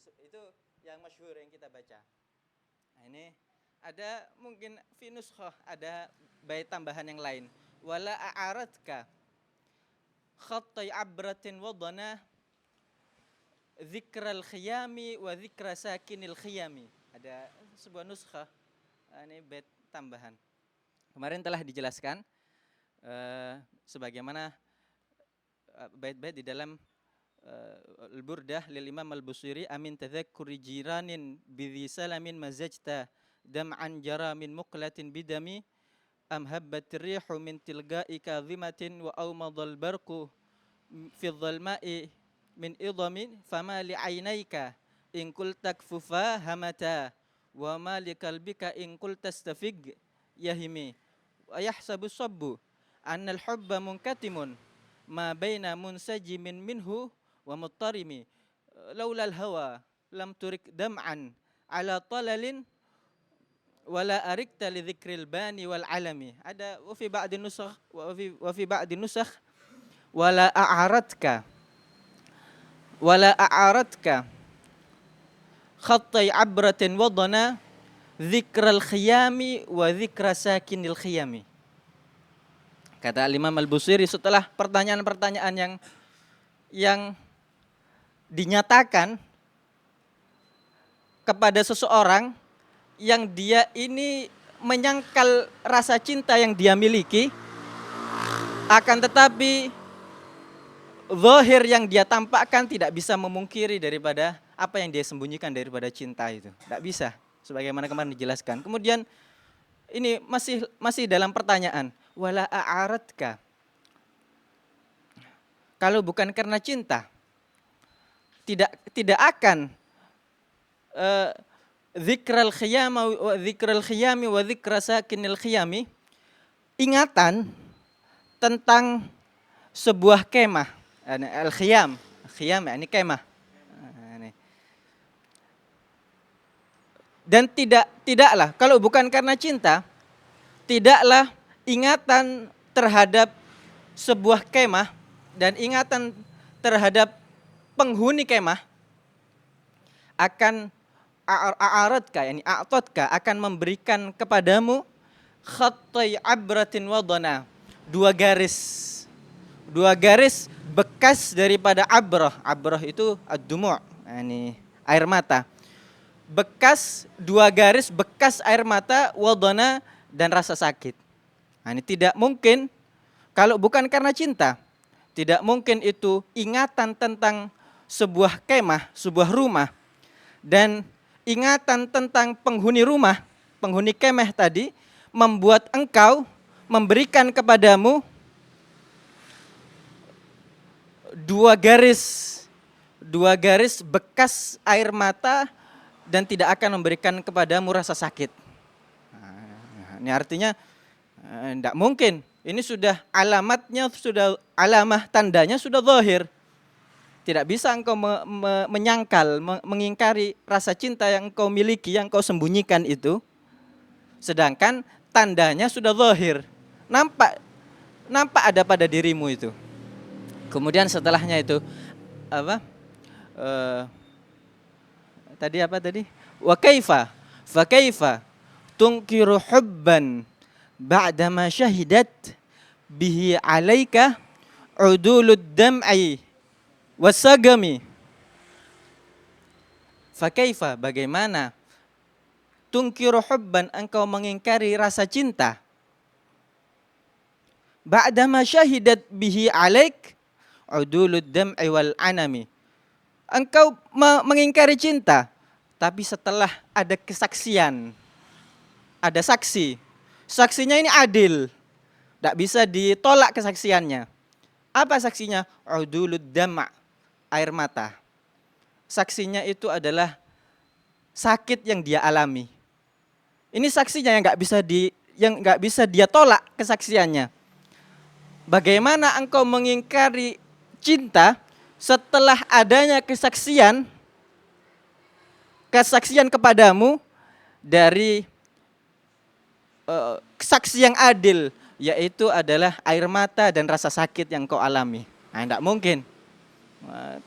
Itu yang masyhur yang kita baca. Nah, ini ada mungkin fi nuskhah ada bait tambahan yang lain. Wala a'aradka khattai abratin wadana dzikral khiyami wa dzikra sakinil khiyami. Ada sebuah nuskhah, ini bait tambahan. Kemarin telah dijelaskan sebagaimana bait-bait di dalam Al-Burdah lil Imam Al-Busiri, amin tadzakkuri jiranin bidhi salamin mazajta dam'an jara min muqlatin bidami am habbatir rihu min tilga'i kadhimatin wa awmadal barqu fi dhalma'i min idhamin fama li aynayka in qulta kfufa hamata wa ma li qalbika in qulta stafig yahimi wa yahsabu sabbu anna al-hubba munkatimun ma baina munsajimin minhu wa muttarimi laula al-hawa lam turik dam'an ala talalin wala arikta li dzikril bani wal alami. Ada wa fi ba'di nusakh wa fi ba'di nusakh wala a'aradka khattai abratin wadana dzikral khiyami wa dzikra sakinil khiyami. Kata Imam Al-Busiri setelah pertanyaan-pertanyaan yang dinyatakan kepada seseorang yang dia ini menyangkal rasa cinta yang dia miliki, akan tetapi zahir yang dia tampakkan tidak bisa memungkiri daripada apa yang dia sembunyikan daripada cinta itu. Tidak bisa, sebagaimana kemarin dijelaskan. Kemudian ini masih dalam pertanyaan, wala a'aradka. Kalau bukan karena cinta, tidak akan dzikral khiyami wa dzikra sakinil khiyami, ingatan tentang sebuah kemah, al-khiyam ini kemah. Dan tidaklah kalau bukan karena cinta, tidaklah ingatan terhadap sebuah kemah dan ingatan terhadap penghuni kemah akan a'aradka, yani a'tadka, akan memberikan kepadamu khattai abratin wadana, dua garis bekas daripada abrah. Abrah itu ad-dumu', yani air mata. Dua garis bekas air mata, wadana, dan rasa sakit. Nah, ini tidak mungkin kalau bukan karena cinta. Tidak mungkin itu ingatan tentang sebuah kemah, sebuah rumah, dan ingatan tentang penghuni rumah, penghuni kemah tadi, membuat engkau memberikan kepadamu dua garis bekas air mata dan tidak akan memberikan kepadamu rasa sakit. Nah, ini artinya tidak mungkin. Ini sudah alamatnya, sudah alamah tandanya sudah zahir. Tidak bisa engkau menyangkal, mengingkari rasa cinta yang engkau miliki, yang engkau sembunyikan itu. Sedangkan tandanya sudah zahir. Nampak ada pada dirimu itu. Kemudian setelahnya itu tadi? Wa kaifa? Fa kaifa tunkiru hubban ba'dama syahidat bihi alaika udulud dam'i wasagami. Fa kaifa, bagaimana tunkiru hubban, engkau mengingkari rasa cinta, ba'dama syahidat bihi alaik udulud dam'i wal anami. Engkau mengingkari cinta, tapi setelah ada kesaksian, ada saksi. Saksinya ini adil, tidak bisa ditolak kesaksiannya. Apa saksinya? Udulud dam', air mata. Saksinya itu adalah sakit yang dia alami. Ini saksinya yang nggak bisa dia tolak kesaksiannya. Bagaimana engkau mengingkari cinta setelah adanya kesaksian kepadamu dari saksi yang adil, yaitu adalah air mata dan rasa sakit yang kau alami. Nah, tidak mungkin.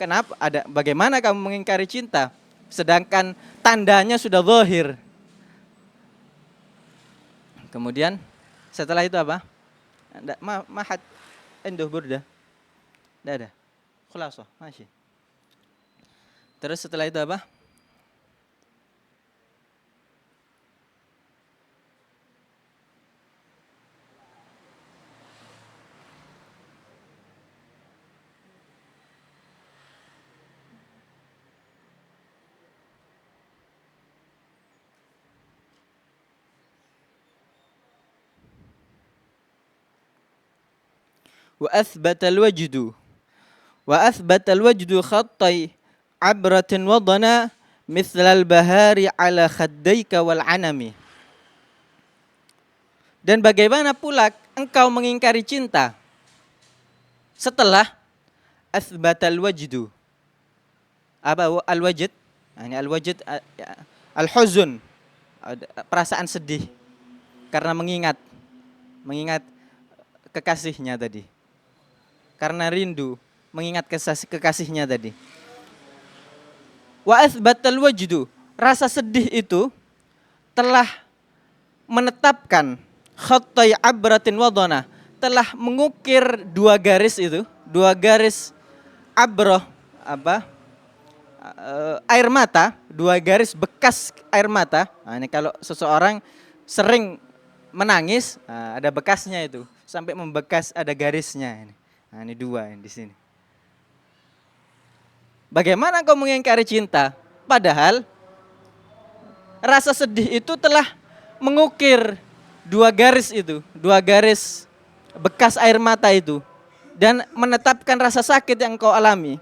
Kenapa? Bagaimana kamu mengingkari cinta? sedangkan tandanya sudah zahir. Kemudian setelah itu apa? Mahat enduh burda. Tidak ada. Khulasah, masih. Terus setelah itu apa? Wa athbata al-wajdu khattai abratin wadana mithlal bahari ala khaddaika wal anami. Dan bagaimana pula engkau mengingkari cinta setelah athbatal wajdu. Apa al-wajd? Ini al-wajd al-huzun, perasaan sedih karena mengingat kekasihnya tadi. Karena rindu mengingat kekasihnya tadi. Wa athbatal wajdu, rasa sedih itu telah menetapkan khattai abratin wadana, telah mengukir dua garis itu, dua garis abroh, air mata, dua garis bekas air mata. Nah, ini kalau seseorang sering menangis, ada bekasnya itu, sampai membekas ada garisnya ini. Nah, ini dua ini di sini. Bagaimana kau mengingkari cinta? Padahal rasa sedih itu telah mengukir dua garis itu, dua garis bekas air mata itu, dan menetapkan rasa sakit yang kau alami.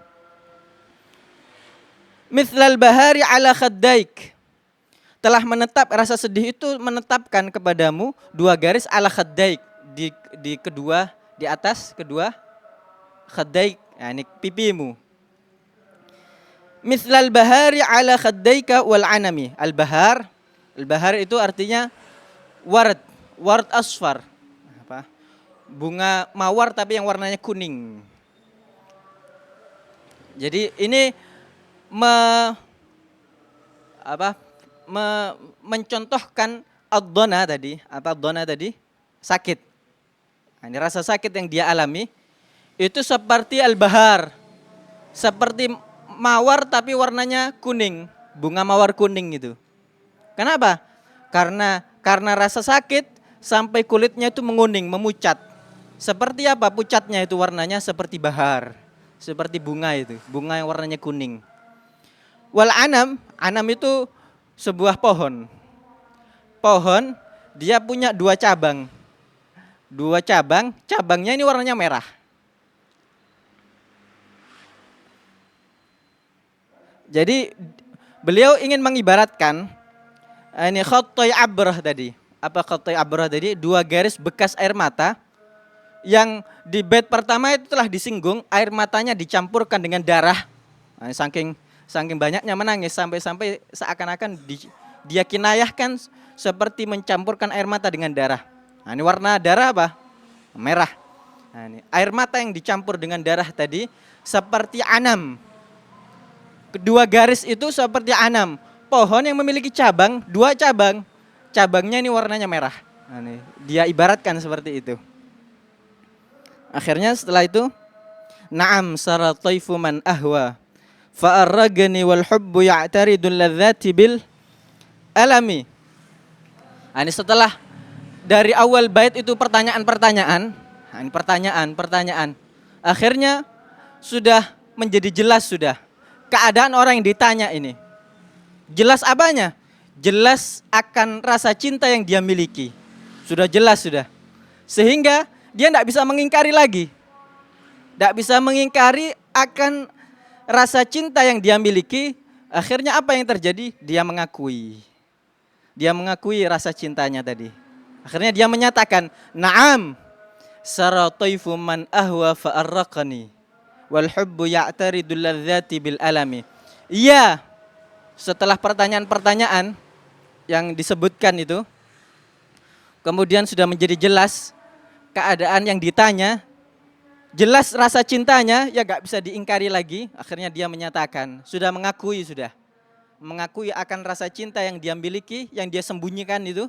Mithlal bahari ala khaddaik, telah menetap, rasa sedih itu menetapkan kepadamu dua garis ala khaddaik, di kedua, di atas kedua khaddaik, ya, ini pipimu. Mithlal bahari ala khaddaika wal anami. Al-bahar itu artinya ward asfar. Apa? Bunga mawar tapi yang warnanya kuning. Jadi ini mencontohkan ad-dhana tadi. Apa ad-dhana tadi? Sakit. Nah, ini rasa sakit yang dia alami itu seperti al-bahar. Seperti mawar tapi warnanya kuning, bunga mawar kuning gitu. Kenapa? Karena rasa sakit sampai kulitnya itu menguning, memucat. Seperti apa pucatnya itu, warnanya seperti bahar, seperti bunga itu, bunga yang warnanya kuning. Wal anam itu sebuah pohon. Pohon dia punya dua cabang. Cabangnya ini warnanya merah. Jadi beliau ingin mengibaratkan ini khattai abrah tadi. Apa khattai abrah tadi? Dua garis bekas air mata yang di bait pertama itu telah disinggung, air matanya dicampurkan dengan darah. Nah, saking banyaknya menangis sampai seakan-akan dia kinayahkan seperti mencampurkan air mata dengan darah. Nah, ini warna darah apa? Merah. Nah, ini air mata yang dicampur dengan darah tadi seperti anam. Kedua garis itu seperti anam, pohon yang memiliki cabang, dua cabang. Cabangnya ini warnanya merah. Nah, ini dia ibaratkan seperti itu. Akhirnya setelah itu, na'am sara taifu man ahwa fa'arragani wal hubbu ya'taridul ladzati bil alami. Nah, ini setelah dari awal bait itu pertanyaan-pertanyaan. Nah, ini pertanyaan. Akhirnya sudah menjadi jelas sudah keadaan orang yang ditanya ini. Jelas apanya? Jelas akan rasa cinta yang dia miliki. Sudah jelas sudah. Sehingga dia tidak bisa mengingkari lagi. Tidak bisa mengingkari akan rasa cinta yang dia miliki. Akhirnya apa yang terjadi? Dia mengakui. Dia mengakui rasa cintanya tadi. Akhirnya dia menyatakan, na'am sara taifu man ahwa fa'arraqani wal hubbu ya'taridul ladzati bil alami. Iya, setelah pertanyaan-pertanyaan yang disebutkan itu, kemudian sudah menjadi jelas keadaan yang ditanya, jelas rasa cintanya, ya gak bisa diingkari lagi. Akhirnya dia menyatakan, sudah mengakui sudah. mengakui akan rasa cinta yang dia miliki, yang dia sembunyikan itu,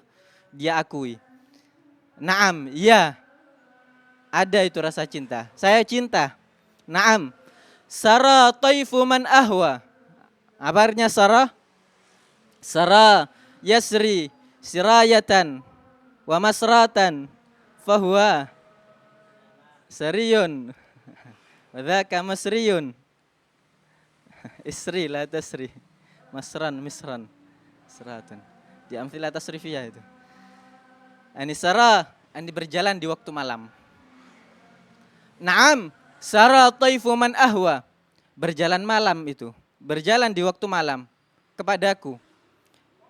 dia akui. Naam, iya, ada itu rasa cinta. Saya cinta. Naam, sara taifu man ahwa. Apa artinya sara? Sara yasri sirayatan wa masratan fahuwa sariyun wa dzaka masriyun. Isri la tasri. Masran misran. Seratun. Di amthilah tasrifiyah itu. Ani sara, ani berjalan di waktu malam. Naam, sara taifu man ahwa. Berjalan malam itu. Berjalan di waktu malam kepadaku.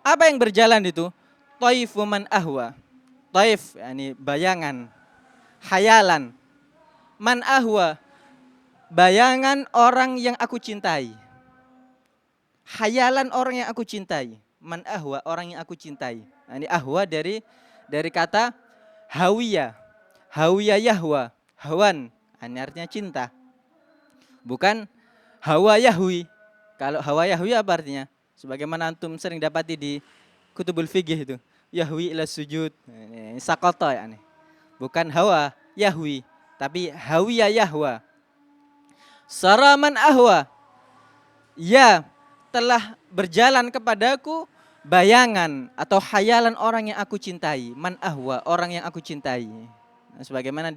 Apa yang berjalan itu? Taifu man ahwa. Taif, yani bayangan, hayalan. Man ahwa, bayangan orang yang aku cintai. Hayalan orang yang aku cintai. Man ahwa, orang yang aku cintai. Ini ahwa dari kata hawiya. Hawiya yahwa, hawan. Ini artinya cinta. Bukan hawa yahwi. Kalau hawa yahwi apa artinya? Sebagaimana antum sering dapati di kutubul fikih itu. Yahwi ila sujud. Ini sakoto ya. Bukan hawa yahwi. Tapi hawiya yahwa. Saraman ahwa. Ya, telah berjalan kepadaku bayangan atau hayalan orang yang aku cintai. Man ahwa, orang yang aku cintai. Nah, sebagaimana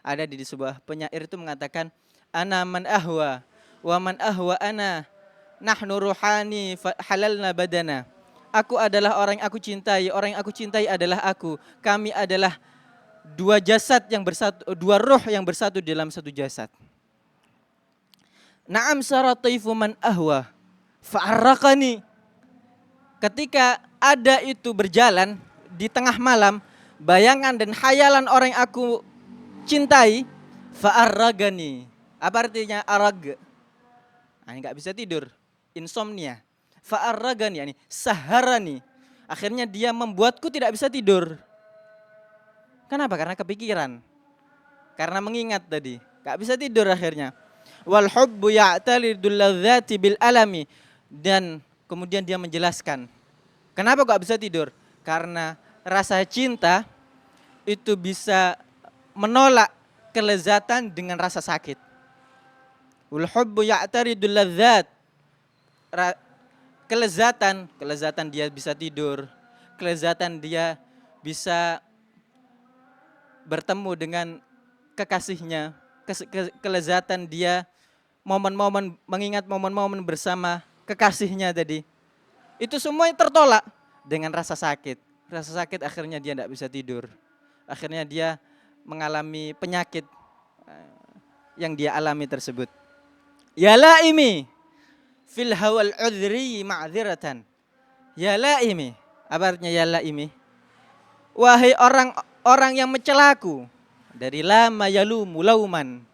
ada di sebuah penyair itu mengatakan, ana man ahwa, wa man ahwa ana, nahnu ruhani halalna badana. Aku adalah orang yang aku cintai, orang yang aku cintai adalah aku. Kami adalah dua jasad yang bersatu, dua roh yang bersatu dalam satu jasad. Naam sarataifu man ahwa fa'arraqani. Ketika ada itu berjalan di tengah malam, bayangan dan hayalan orang yang aku cintai, fa'arragani. Apa artinya arag? Enggak bisa tidur, insomnia. Fa'arragani, yani saharani. Akhirnya dia membuatku tidak bisa tidur. Kenapa? Karena kepikiran. Karena mengingat tadi, enggak bisa tidur akhirnya. Wal hubbu ya'talidul ladzati bil alami. Dan kemudian dia menjelaskan, kenapa kok bisa tidur? Karena rasa cinta itu bisa menolak kelezatan dengan rasa sakit. Wal hubbu ya'taridul ladzat. Kelezatan dia bisa tidur. Kelezatan dia bisa bertemu dengan kekasihnya. Kelezatan dia momen-momen, mengingat momen-momen bersama kekasihnya tadi. Itu semua tertolak dengan rasa sakit. Rasa sakit akhirnya dia tidak bisa tidur. Akhirnya dia mengalami penyakit yang dia alami tersebut. Ya laimi fil hawal udhri ma'dziratan. Ya laimi. Apa artinya ya laimi? Wahai orang yang mencelaku. Dari lama yalumu lauman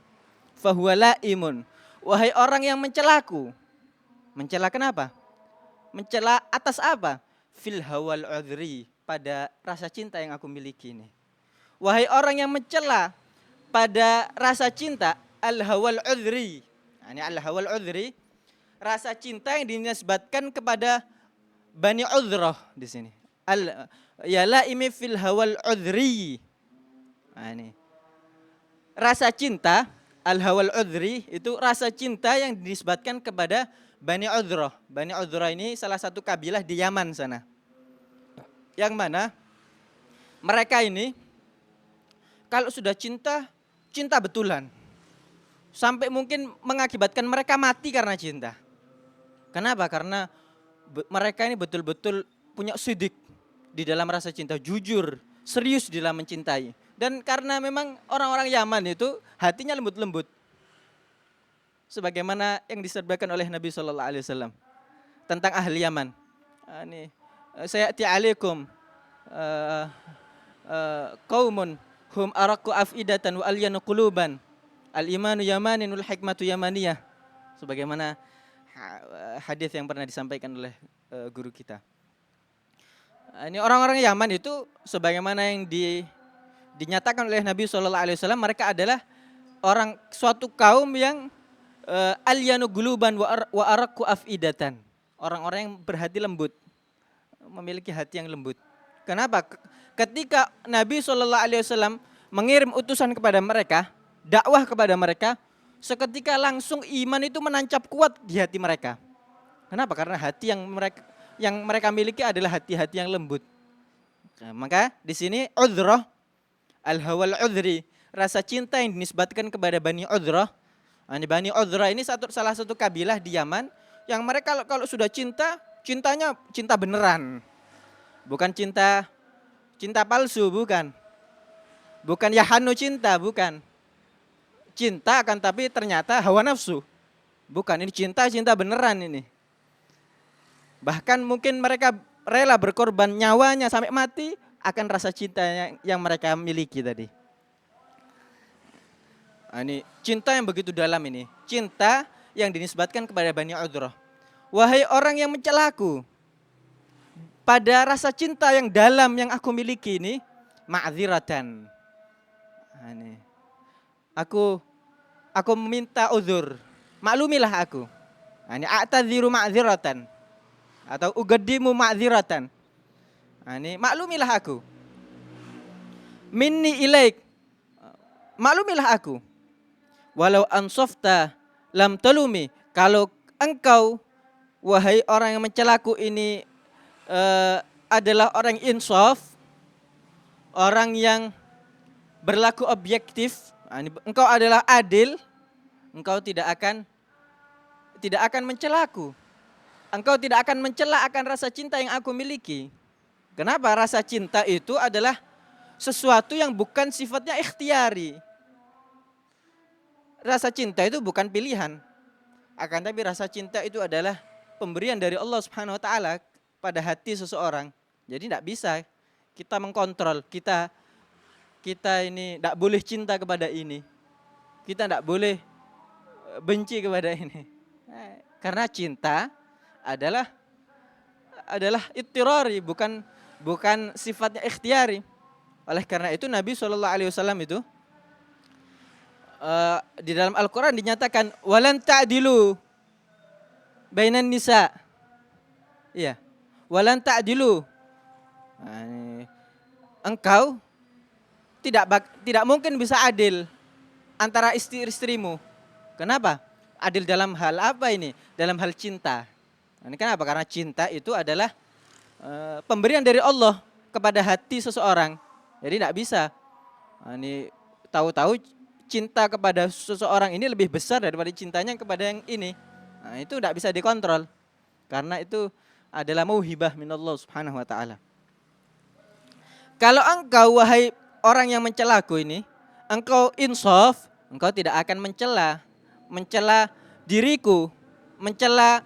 fahuwa laimun. Wahai orang yang mencelaku. Mencela kenapa? Mencela atas apa? Fil hawal udhri, pada rasa cinta yang aku miliki ini. Wahai orang yang mencela pada rasa cinta al hawal udhri. Ini al hawal udhri, rasa cinta yang dinisbatkan kepada Bani Udhrah di sini. Ya laimi fil hawal udhri. Nah, ini. Rasa cinta al hawal udhri itu rasa cinta yang dinisbatkan kepada Bani Udhrah. Bani Udhrah ini salah satu kabilah di Yaman sana. Yang mana mereka ini kalau sudah cinta, cinta betulan. Sampai mungkin mengakibatkan mereka mati karena cinta. Kenapa? Karena mereka ini betul-betul punya sidik di dalam rasa cinta, jujur, serius di dalam mencintai. Dan karena memang orang-orang Yaman itu hatinya lembut-lembut. Sebagaimana yang disabdakan oleh Nabi SAW tentang ahli Yaman. Sayati alaikum qaumun hum araku afidatan wa alyanu quluban. Al-imanu yamanin wal hikmatu yamaniyah. Sebagaimana hadis yang pernah disampaikan oleh guru kita. Ini orang-orang Yaman itu sebagaimana yang dinyatakan oleh Nabi SAW, mereka adalah suatu kaum yang alyanu guluban wa araku afidatan. orang-orang yang berhati lembut, memiliki hati yang lembut. Kenapa? Ketika Nabi SAW mengirim utusan kepada mereka, dakwah kepada mereka, seketika langsung iman itu menancap kuat di hati mereka. Kenapa? Karena hati yang mereka miliki adalah hati-hati yang lembut. Nah, maka di sini udhrah al-hawal udhri, rasa cinta yang dinisbatkan kepada Bani Udhrah. Bani Udhrah ini salah satu kabilah di Yaman yang mereka kalau sudah cintanya cinta beneran. Bukan cinta palsu, bukan. Bukan yahanu cinta, bukan. Cinta akan tapi ternyata hawa nafsu. Bukan, ini cinta beneran ini. Bahkan mungkin mereka rela berkorban nyawanya sampai mati akan rasa cinta yang mereka miliki tadi. Ini cinta yang begitu dalam ini. Cinta yang dinisbatkan kepada Bani Udhrah. Wahai orang yang mencelaku, pada rasa cinta yang dalam yang aku miliki ini, ma'dziratan. Aku meminta uzur, maklumilah aku. Ini a'tadziru ma'dziratan atau ugaddimu ma'dziratan. Ini maklumilah aku. Minni ilaik, maklumilah aku. Walau ansofta lam talumi, kalau engkau wahai orang yang mencelaku ini adalah orang insaf, orang yang berlaku objektif, engkau adalah adil, engkau tidak akan mencelaku. Engkau tidak akan mencela akan rasa cinta yang aku miliki. Kenapa? Rasa cinta itu adalah sesuatu yang bukan sifatnya ikhtiari. Rasa cinta itu bukan pilihan. Akan tapi rasa cinta itu adalah pemberian dari Allah Subhanahu wa taala pada hati seseorang. Jadi tidak bisa kita mengkontrol, kita ini tidak boleh cinta kepada ini. Kita tidak boleh benci kepada ini. Karena cinta adalah ittirari, bukan sifatnya ikhtiari. Oleh karena itu Nabi SAW itu di dalam Al-Quran dinyatakan walan ta'dilu bainan nisa. Iya. Walan ta'dilu. Engkau tidak mungkin bisa adil antara istri-istrimu. Kenapa? Adil dalam hal apa ini? Dalam hal cinta. Ini kenapa? Karena cinta itu adalah pemberian dari Allah kepada hati seseorang. Jadi tidak bisa. Ini tahu-tahu cinta kepada seseorang ini lebih besar daripada cintanya kepada yang ini. Nah, itu tidak bisa dikontrol. Karena itu adalah mauhibah minallah subhanahu wa ta'ala. Kalau engkau wahai orang yang mencelaku ini, engkau insaf, engkau tidak akan mencela diriku, mencela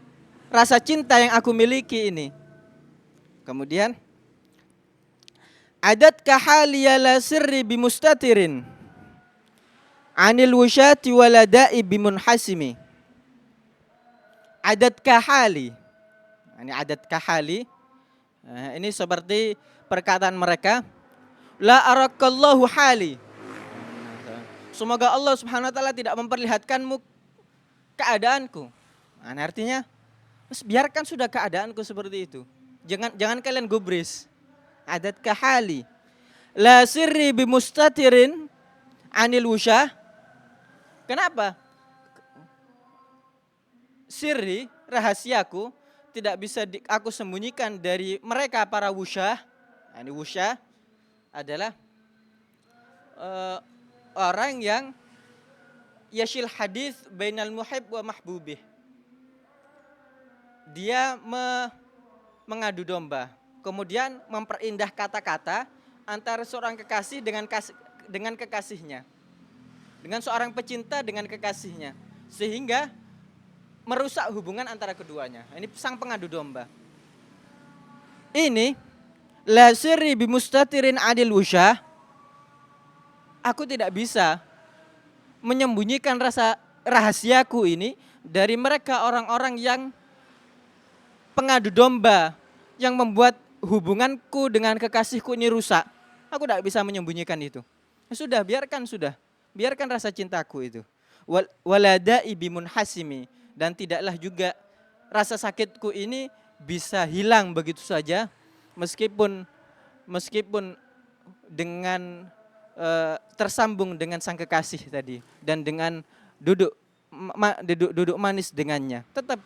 rasa cinta yang aku miliki ini. Kemudian adat kahaliya la sirri bimustatirin anil wusyati waladai bimunhasimi. Adat kahali. Ini adat kahali. Ini seperti perkataan mereka, la arakallahu hali. Semoga Allah Subhanahu wa taala tidak memperlihatkanmu keadaanku. Nah, artinya biarkan sudah keadaanku seperti itu. Jangan kalian gubris. Adat kahali. La sirri bimustatirin anil wusyah. Kenapa? Sirri, rahasiaku tidak bisa aku sembunyikan dari mereka para wusyah. Ini wusyah adalah orang yang yashil hadis bainal muhib wa mahbubih. Dia mengadu domba, kemudian memperindah kata-kata antara seorang kekasih dengan kekasihnya, dengan seorang pecinta dengan kekasihnya, sehingga merusak hubungan antara keduanya. Ini sang pengadu domba. Ini la sirri bimustatirin adil wusyah. Aku tidak bisa menyembunyikan rasa rahasiaku ini dari mereka orang-orang yang pengadu domba, yang membuat hubunganku dengan kekasihku ini rusak. Aku tidak bisa menyembunyikan itu. Sudah, biarkan rasa cintaku itu. Waladai bimunhasimi, dan tidaklah juga rasa sakitku ini bisa hilang begitu saja, meskipun dengan tersambung dengan sang kekasih tadi dan dengan duduk manis dengannya. Tetap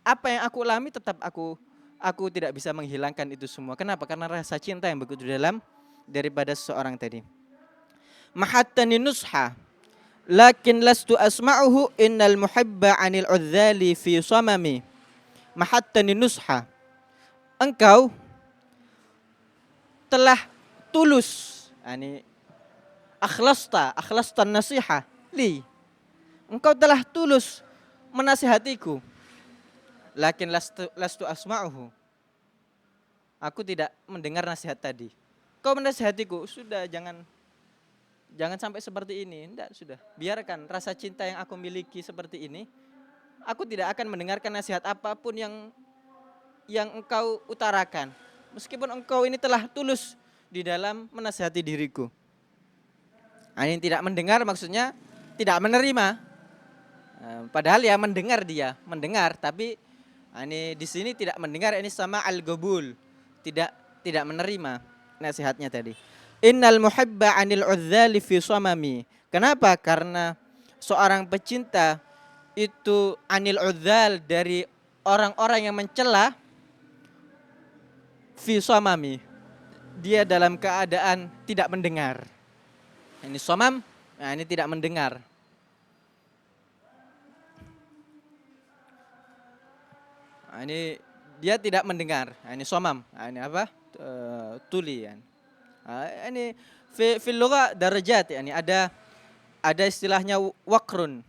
apa yang aku alami tetap aku tidak bisa menghilangkan itu semua. Kenapa? Karena rasa cinta yang begitu dalam daripada seseorang tadi. Mahattani nusha lakin lastu asma'uhu innal muhibba 'anil 'udzali fi samami. Mahattani nusha. Engkau telah tulus, yani akhlasta nasiha li. Engkau telah tulus menasihatiku. Lakin lastu asma'uhu. Aku tidak mendengar nasihat tadi. Kau menasihatiku, sudah jangan sampai seperti ini. Tidak, sudah. Biarkan rasa cinta yang aku miliki seperti ini. Aku tidak akan mendengarkan nasihat apapun yang engkau utarakan. Meskipun engkau ini telah tulus di dalam menasihati diriku. Nah, ini tidak mendengar maksudnya tidak menerima. Padahal ya mendengar, tapi ini di sini tidak mendengar, ini sama al-gabul, tidak menerima nasihatnya tadi. Innal muhibba 'anil 'udzali fi samami. Kenapa? Karena seorang pecinta itu 'anil 'udzal, dari orang-orang yang mencela, fi samami. Dia dalam keadaan tidak mendengar. Ini somam, nah ini tidak mendengar. Nah, ini dia tidak mendengar. Nah, ini somam. Nah, ini apa? Tuli. Ya. Nah, ini fil lugha darajat. Ya. Ini ada istilahnya wakrun.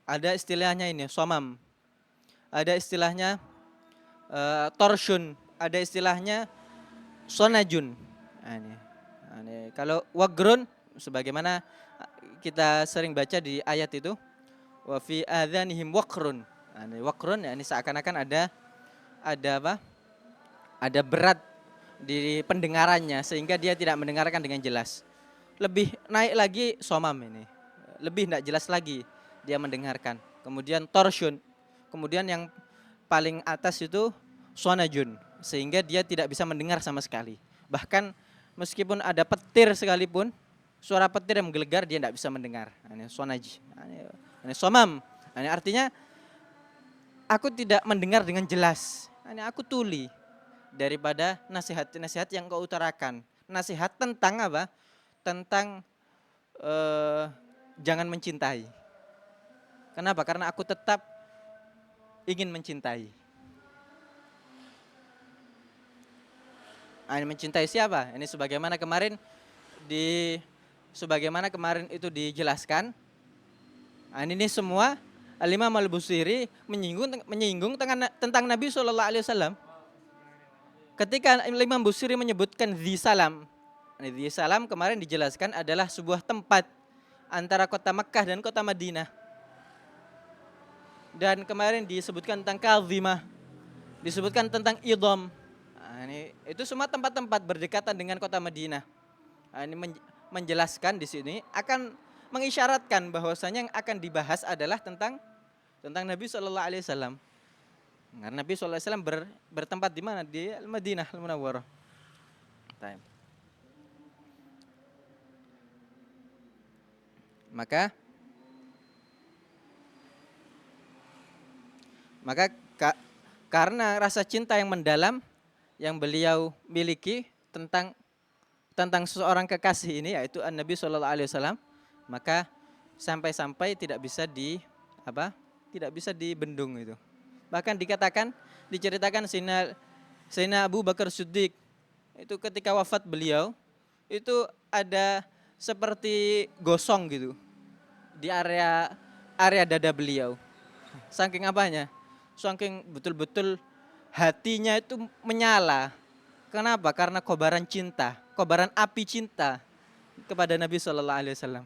Ada istilahnya ini somam. Ada istilahnya torshun. Ada istilahnya sonajun. Nah, ini kalau wagrun sebagaimana kita sering baca di ayat itu, wa fi adzanihim waqrun. Nah, ini waqrun ya, ini seakan-akan ada apa? Ada berat di pendengarannya sehingga dia tidak mendengarkan dengan jelas. Lebih naik lagi somam ini. Lebih tidak jelas lagi dia mendengarkan. Kemudian torshun. Kemudian yang paling atas itu sonajun, sehingga dia tidak bisa mendengar sama sekali. Bahkan meskipun ada petir sekalipun, suara petir yang menggelegar dia tidak bisa mendengar. Ini sonaj. Ini somam. Ini artinya aku tidak mendengar dengan jelas. Ini aku tuli daripada nasihat-nasihat yang kau utarakan. Nasihat tentang apa? Tentang jangan mencintai. Kenapa? Karena aku tetap ingin mencintai. Ini mencintai siapa? Ini sebagaimana kemarin itu dijelaskan. Ini semua Al-Imam Al-Busiri menyinggung tentang Nabi SAW. Ketika Imam Busiri menyebutkan Dhi Salam. Dhi Salam kemarin dijelaskan adalah sebuah tempat antara kota Mekkah dan kota Madinah. Dan kemarin disebutkan tentang Kazimah, disebutkan tentang Idham. Itu semua tempat-tempat berdekatan dengan kota Madinah. Ini menjelaskan di sini akan mengisyaratkan bahwasanya yang akan dibahas adalah tentang Nabi SAW. Karena Nabi SAW bertempat di mana? Di Madinah Al-Munawwarah. Maka karena rasa cinta yang mendalam yang beliau miliki tentang seseorang kekasih ini, yaitu Nabi SAW, maka sampai-sampai tidak bisa dibendung itu. Bahkan diceritakan Sayyidina Abu Bakar Siddiq itu ketika wafat beliau itu ada seperti gosong gitu di area dada beliau. Saking apanya? Saking betul-betul hatinya itu menyala. Kenapa? Karena kobaran cinta, kobaran api cinta kepada Nabi SAW.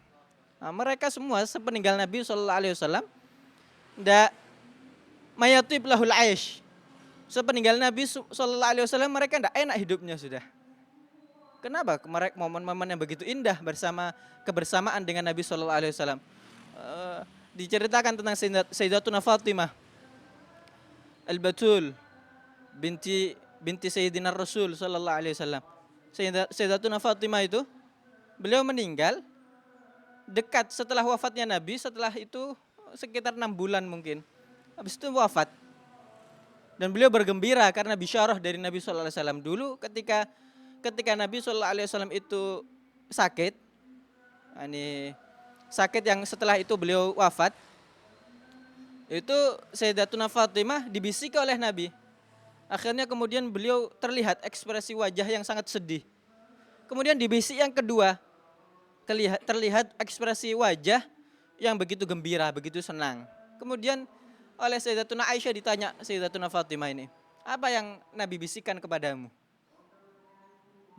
Nah, mereka semua sepeninggal Nabi SAW, ndak mayatib lahul aish. Sepeninggal Nabi SAW mereka ndak enak hidupnya sudah. Kenapa? Mereka momen-momen yang begitu indah kebersamaan dengan Nabi SAW. Diceritakan tentang Sayyidatuna Fatimah. Al-Batul binti Sayyidina Rasul sallallahu alaihi wasallam. Sayyidatuna Fatimah itu beliau meninggal dekat setelah wafatnya Nabi, setelah itu sekitar 6 bulan mungkin. Habis itu wafat. Dan beliau bergembira karena bisyarah dari Nabi sallallahu alaihi wasallam. Dulu ketika Nabi sallallahu alaihi wasallam itu sakit, ini sakit yang setelah itu beliau wafat, itu Sayyidatuna Fatimah dibisiki oleh Nabi. Akhirnya kemudian beliau terlihat ekspresi wajah yang sangat sedih. Kemudian dibisik yang kedua, terlihat ekspresi wajah yang begitu gembira, begitu senang. Kemudian oleh Sayyidatuna Aisyah ditanya Sayyidatuna Fatimah ini, apa yang Nabi bisikan kepadamu?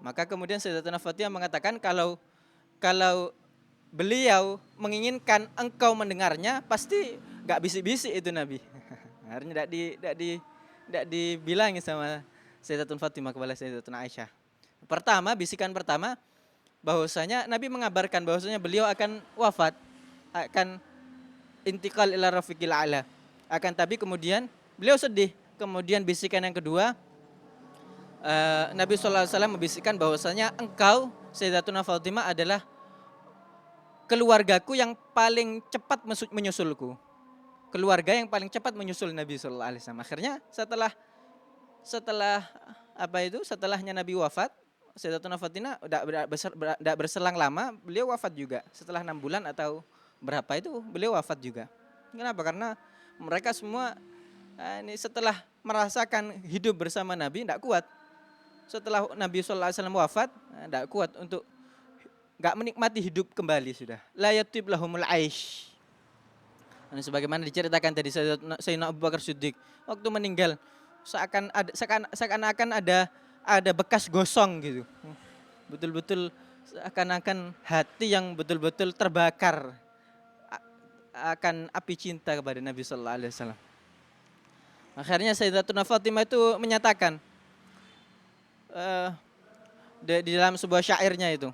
Maka kemudian Sayyidatuna Fatimah mengatakan kalau beliau menginginkan engkau mendengarnya, pasti gak bisik-bisik itu Nabi. Akhirnya tidak dibilangi sama Sayyidatuna Fatimah kepada Sayyidatuna Aisyah. Bisikan pertama bahwasanya Nabi mengabarkan bahwasanya beliau akan wafat, akan intikal ila rafiqil a'la. Akan tapi kemudian beliau sedih. Kemudian bisikan yang kedua, Nabi SAW membisikkan bahwasanya engkau Sayyidatuna Fatimah adalah keluargaku yang paling cepat menyusulku. Keluarga yang paling cepat menyusul Nabi SAW. Akhirnya setelahnya Nabi wafat, Sayyidatuna Fatimah tidak berselang lama beliau wafat juga. Setelah 6 bulan atau berapa itu beliau wafat juga. Kenapa? Karena mereka semua ini setelah merasakan hidup bersama Nabi tidak kuat. Setelah Nabi SAW wafat tidak kuat untuk enggak menikmati hidup kembali sudah. La yatib lahumul aish. Sebagaimana diceritakan tadi Sayyidina Abu Bakar Siddiq waktu meninggal seakan-akan ada bekas gosong gitu. Betul-betul seakan-akan hati yang betul-betul terbakar akan api cinta kepada Nabi sallallahu alaihi wasallam. Akhirnya Sayyidatuna Fatimah itu menyatakan di dalam sebuah syairnya itu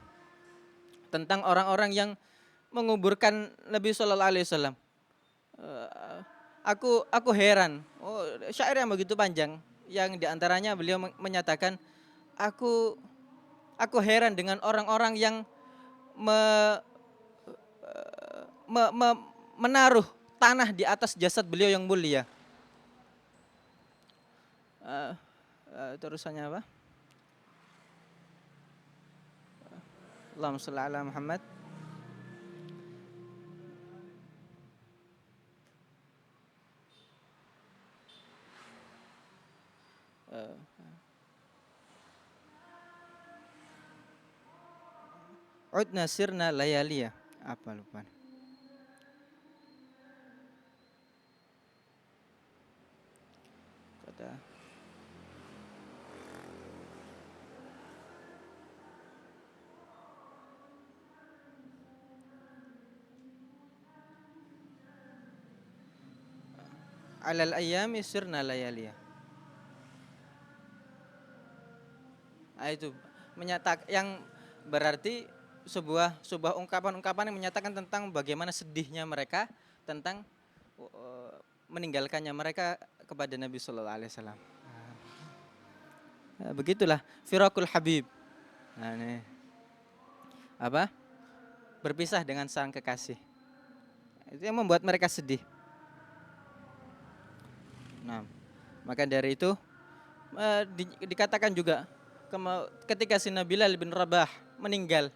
tentang orang-orang yang menguburkan Nabi sallallahu alaihi wasallam. Aku heran. Syair yang begitu panjang yang diantaranya beliau menyatakan aku heran dengan orang-orang yang menaruh tanah di atas jasad beliau yang mulia. Terusannya apa? Allahumma shalli ala Muhammad. Udna sirna layaliya. Apa lupa. Kata alal ayyami sirna layaliya. Itu menyatakan yang berarti sebuah ungkapan yang menyatakan tentang bagaimana sedihnya mereka tentang meninggalkannya mereka kepada Nabi sallallahu alaihi wasallam. Begitulah firaqul habib. Ini apa? Berpisah dengan sang kekasih. Itu yang membuat mereka sedih. Nah, maka dari itu dikatakan juga ketika Sayyidina Bilal bin Rabah meninggal.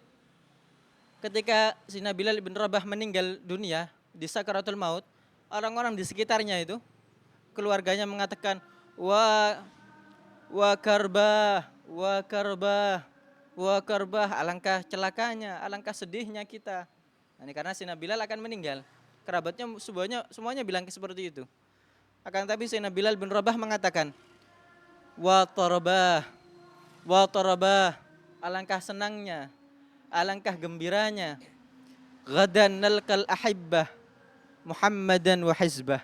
Ketika Sayyidina Bilal bin Rabah meninggal dunia di sakaratul maut, orang-orang di sekitarnya itu keluarganya mengatakan wa karbah, alangkah celakanya, alangkah sedihnya kita. Ini karena Sayyidina Bilal akan meninggal. Kerabatnya semuanya bilang seperti itu. Akan tapi Sayyidina Bilal bin Rabah mengatakan wa tarabah, alangkah senangnya, alangkah gembiranya. Ghadan nalqal ahibbah Muhammadan wa hizbah.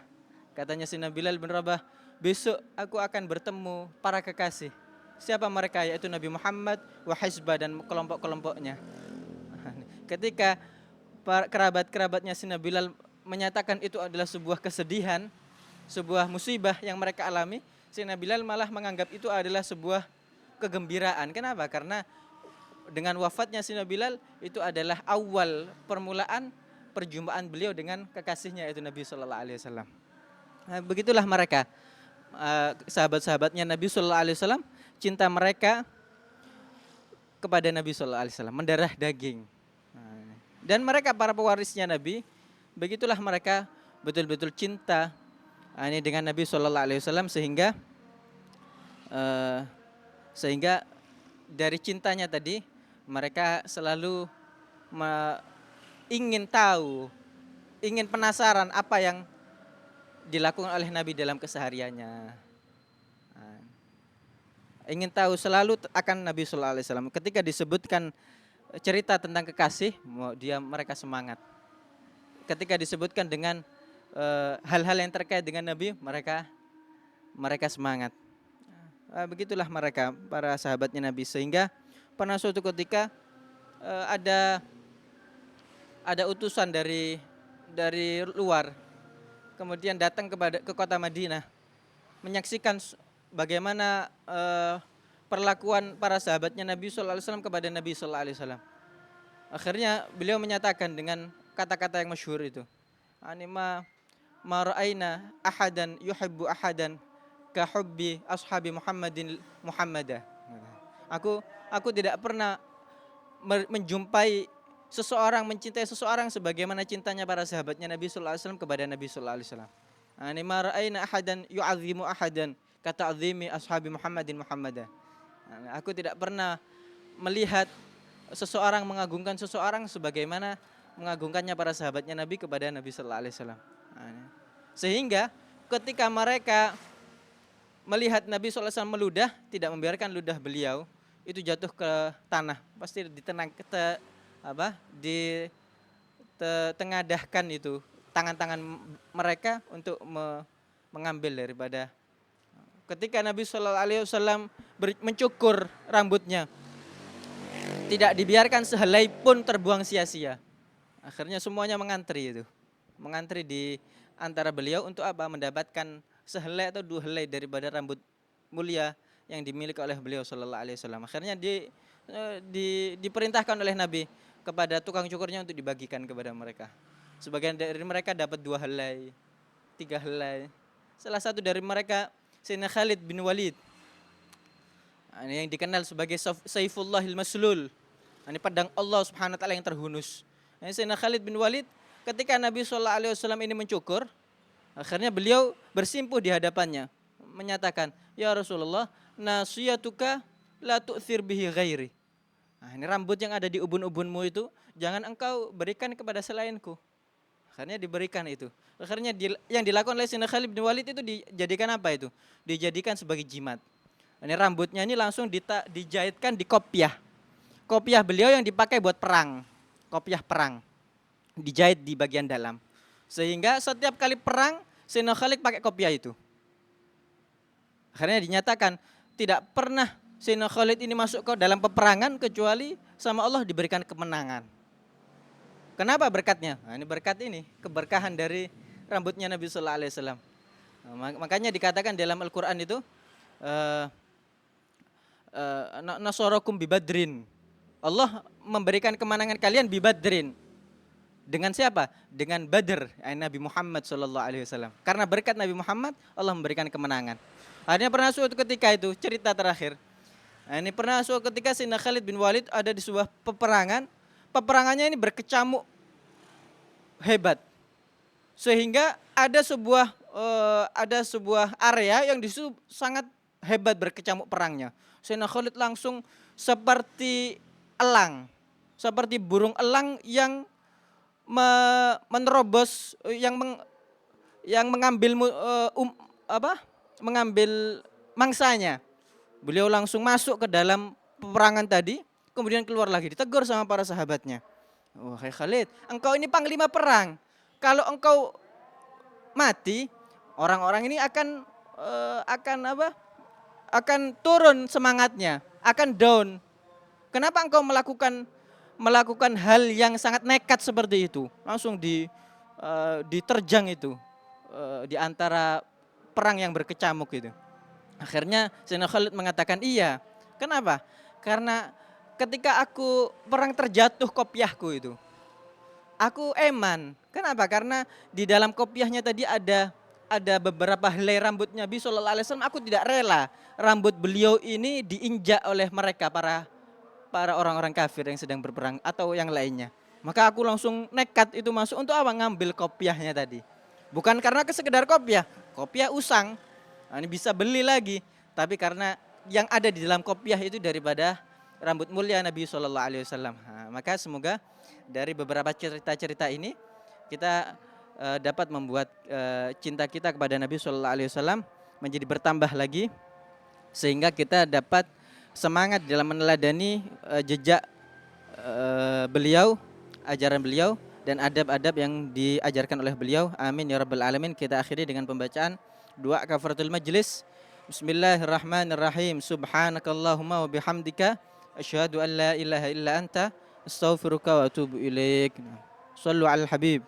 Katanya Sayyidina Bilal bin Rabah, besok aku akan bertemu para kekasih. Siapa mereka? Yaitu Nabi Muhammad wa hizbah dan kelompok-kelompoknya. Ketika kerabat-kerabatnya Sayyidina Bilal menyatakan itu adalah sebuah kesedihan, sebuah musibah yang mereka alami, Sayyidina Bilal malah menganggap itu adalah sebuah kegembiraan. Kenapa? Karena dengan wafatnya Sayyidina Bilal itu adalah awal permulaan perjumpaan beliau dengan kekasihnya yaitu Nabi sallallahu alaihi wasallam. Nah, begitulah mereka sahabat-sahabatnya Nabi sallallahu alaihi wasallam, cinta mereka kepada Nabi sallallahu alaihi wasallam mendarah daging. Dan mereka para pewarisnya Nabi, begitulah mereka betul-betul cinta ini dengan Nabi sallallahu alaihi wasallam sehingga dari cintanya tadi mereka selalu ingin tahu, ingin penasaran apa yang dilakukan oleh Nabi dalam kesehariannya. Ingin tahu selalu akan Nabi sallallahu alaihi wasallam. Ketika disebutkan cerita tentang kekasih, mereka semangat. Ketika disebutkan dengan hal-hal yang terkait dengan Nabi, mereka semangat. Begitulah mereka para sahabatnya Nabi, sehingga pernah suatu ketika ada utusan dari luar kemudian datang ke kota Madinah menyaksikan bagaimana perlakuan para sahabatnya Nabi sallallahu alaihi wasallam kepada Nabi sallallahu alaihi wasallam. Akhirnya beliau menyatakan dengan kata-kata yang masyhur itu, "Anima ma ra'aina ahadan yuhibbu ahadan ka hubbi ashabi Muhammadah." Aku tidak pernah menjumpai seseorang mencintai seseorang sebagaimana cintanya para sahabatnya Nabi sallallahu alaihi wasallam kepada Nabi sallallahu alaihi wasallam. Anima ra'aina ahadan yu'azzimu ahadan ka ta'zimi ashabi Muhammadah. Aku tidak pernah melihat seseorang mengagungkan seseorang sebagaimana mengagungkannya para sahabatnya Nabi kepada Nabi sallallahu alaihi wasallam. Sehingga ketika mereka melihat Nabi sallallahu alaihi wasallam meludah, tidak membiarkan ludah beliau itu jatuh ke tanah, pasti ditengadahkan itu tangan-tangan mereka untuk mengambil daripada. Ketika Nabi sallallahu alaihi wasallam mencukur rambutnya, tidak dibiarkan sehelai pun terbuang sia-sia. Akhirnya semuanya mengantri di antara beliau untuk apa? Mendapatkan sehelai atau 2 helai daripada rambut mulia yang dimiliki oleh beliau sallallahu alaihi wasallam. Akhirnya diperintahkan oleh Nabi kepada tukang cukurnya untuk dibagikan kepada mereka. Sebagian dari mereka dapat 2 helai, 3 helai. Salah satu dari mereka Sayyidina Khalid bin Walid, yang dikenal sebagai Saifullahil Maslul, ini pedang Allah Subhanahu wa taala yang terhunus. Sayyidina Khalid bin Walid ketika Nabi sallallahu alaihi wasallam ini mencukur, akhirnya beliau bersimpuh di hadapannya menyatakan, "Ya Rasulullah, nasiyatuka la tu'thir bihi ghairi." Ini rambut yang ada di ubun-ubunmu itu jangan engkau berikan kepada selainku. Akhirnya diberikan itu. Akhirnya yang dilakukan oleh Sayyidina Khalid bin Walid itu dijadikan apa itu? Dijadikan sebagai jimat. Ini rambutnya ini langsung dijahitkan di kopiah. Kopiah beliau yang dipakai buat perang. Kopiah perang. Dijahit di bagian dalam. Sehingga setiap kali perang Sayyidina Khalid pakai kopiah itu. Akhirnya dinyatakan tidak pernah Sayyidina Khalid ini masuk ke dalam peperangan kecuali sama Allah diberikan kemenangan. Kenapa berkatnya? Ini berkat ini, keberkahan dari rambutnya Nabi sallallahu alaihi wasallam. Makanya dikatakan dalam Al-Qur'an itu nasarakum bi Badrin. Allah memberikan kemenangan kalian bi Badrin. Dengan siapa? Dengan Badr, Nabi Muhammad sallallahu alaihi wasallam. Karena berkat Nabi Muhammad Allah memberikan kemenangan. Akhirnya pernah suatu ketika itu cerita terakhir. Ini pernah suatu ketika Sayyidina Khalid bin Walid ada di sebuah peperangan. Peperangannya ini berkecamuk hebat. Sehingga ada sebuah area yang disitu sangat hebat berkecamuk perangnya. Sayyidina Khalid langsung seperti elang, seperti burung elang yang menerobos, yang mengambil mangsanya. Beliau langsung masuk ke dalam peperangan tadi, kemudian keluar lagi, ditegur sama para sahabatnya. Wahai Khalid, engkau ini panglima perang. Kalau engkau mati, orang-orang ini akan turun semangatnya, akan down. Kenapa engkau melakukan hal yang sangat nekat seperti itu? Langsung diterjang itu di antara perang yang berkecamuk itu. Akhirnya Sayyidina Khalid mengatakan iya. Kenapa? Karena ketika aku perang terjatuh kopiahku itu, aku eman. Kenapa? Karena di dalam kopiahnya tadi ada beberapa helai rambut Nabi Shallallahu Alaihi Wasallam. Aku tidak rela rambut beliau ini diinjak oleh mereka para orang-orang kafir yang sedang berperang atau yang lainnya. Maka aku langsung nekat itu masuk untuk apa? Ngambil kopiahnya tadi. Bukan karena sekedar kopiah usang. Nah, ini bisa beli lagi, tapi karena yang ada di dalam kopiah itu daripada rambut mulia Nabi Shallallahu Alaihi Wasallam. Nah, maka semoga dari beberapa cerita-cerita ini kita dapat membuat cinta kita kepada Nabi Shallallahu Alaihi Wasallam menjadi bertambah lagi, sehingga kita dapat semangat dalam meneladani jejak beliau, ajaran beliau dan adab-adab yang diajarkan oleh beliau. Amin ya rabbal alamin. Kita akhiri dengan pembacaan doa kafaratul majlis. Bismillahirrahmanirrahim. Subhanakallahumma wa bihamdika asyhadu an la ilaha illa anta astaghfiruka wa atubu ilaik. Shallu alal habib.